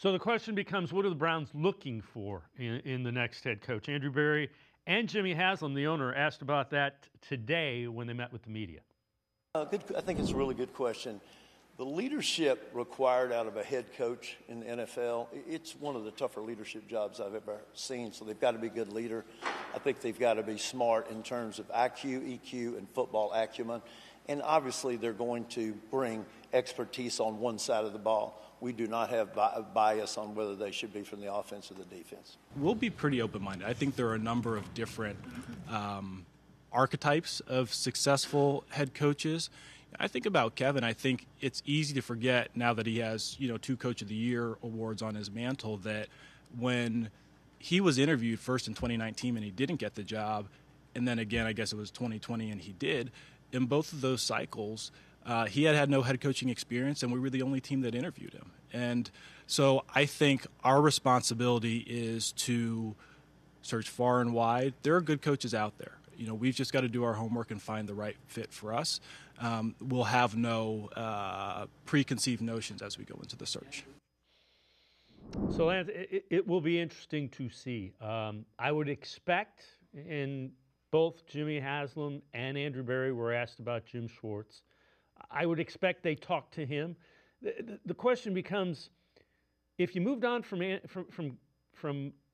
So the question becomes, what are the Browns looking for in the next head coach? Andrew Berry and Jimmy Haslam, the owner, asked about that today when they met with the media. I think it's a really good question. The leadership required out of a head coach in the NFL, it's one of the tougher leadership jobs I've ever seen. So they've got to be a good leader. I think they've got to be smart in terms of IQ, EQ, and football acumen. And obviously they're going to bring expertise on one side of the ball. We do not have bias on whether they should be from the offense or the defense. We'll be pretty open-minded. I think there are a number of different archetypes of successful head coaches. I think about Kevin. I think it's easy to forget now that he has, 2 Coach of the Year awards on his mantle, that when he was interviewed first in 2019 and he didn't get the job, and then again, I guess it was 2020 and he did, in both of those cycles, he had no head coaching experience, and we were the only team that interviewed him. And so I think our responsibility is to search far and wide. There are good coaches out there. We've just got to do our homework and find the right fit for us. We'll have no preconceived notions as we go into the search. So, Lance, it will be interesting to see. I would expect, and both Jimmy Haslam and Andrew Berry were asked about Jim Schwartz. I would expect they talked to him. The question becomes, if you moved on from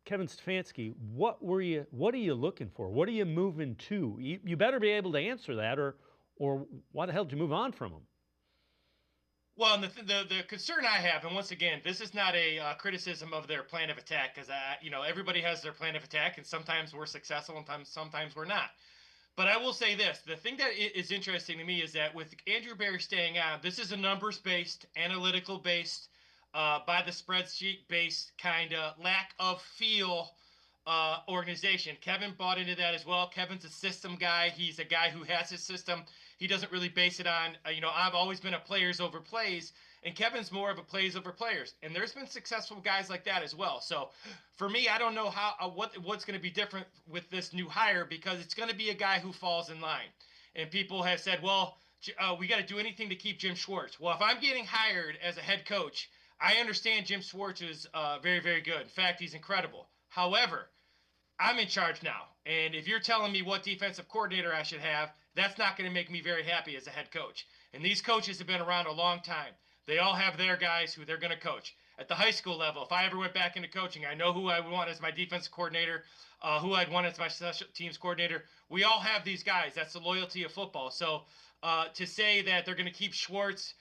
Kevin Stefanski, what are you looking for? What are you moving to? You better be able to answer that, or why the hell did you move on from him? Well, the concern I have, and once again, this is not a criticism of their plan of attack, because everybody has their plan of attack, and sometimes we're successful, and sometimes we're not. But I will say this: the thing that is interesting to me is that with Andrew Berry staying on, this is a numbers-based, analytical-based, by the spreadsheet-based kind of lack of feel organization. Kevin bought into that as well. Kevin's a system guy. He's a guy who has his system. He doesn't really base it on, I've always been a players over plays, and Kevin's more of a plays over players. And there's been successful guys like that as well. So for me, I don't know what's going to be different with this new hire, because it's going to be a guy who falls in line. And people have said, well, we got to do anything to keep Jim Schwartz. Well, if I'm getting hired as a head coach, I understand Jim Schwartz is very, very good. In fact, he's incredible. However, I'm in charge now. And if you're telling me what defensive coordinator I should have, that's not going to make me very happy as a head coach. And these coaches have been around a long time. They all have their guys who they're going to coach. At the high school level, if I ever went back into coaching, I know who I would want as my defensive coordinator, who I'd want as my special teams coordinator. We all have these guys. That's the loyalty of football. So to say that they're going to keep Schwartz,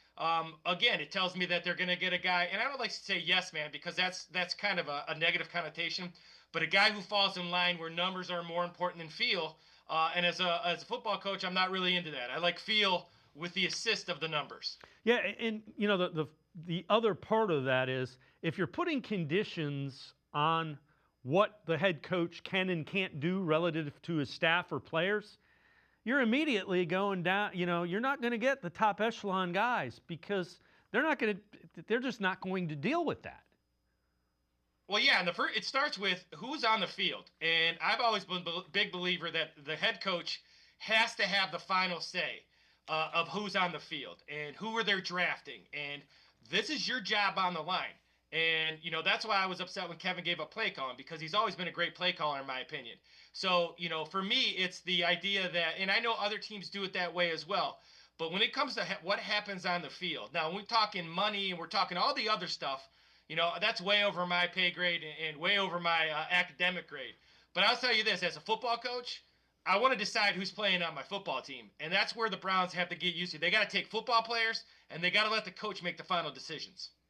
again, it tells me that they're going to get a guy, and I don't like to say yes man, because that's kind of a negative connotation, but a guy who falls in line where numbers are more important than feel. And as a football coach, I'm not really into that. I like feel with the assist of the numbers. Yeah, and the other part of that is, if you're putting conditions on what the head coach can and can't do relative to his staff or players, you're immediately going down. You're not going to get the top echelon guys, because they're just not going to deal with that. Well, yeah, and it starts with who's on the field. And I've always been a big believer that the head coach has to have the final say of who's on the field and who are they drafting. And this is your job on the line. And, that's why I was upset when Kevin gave up play calling, because he's always been a great play caller, in my opinion. So, for me, it's the idea that, and I know other teams do it that way as well, but when it comes to what happens on the field, now when we're talking money and we're talking all the other stuff, that's way over my pay grade and way over my academic grade. But I'll tell you this, as a football coach, I want to decide who's playing on my football team. And that's where the Browns have to get used to. They got to take football players, and they got to let the coach make the final decisions.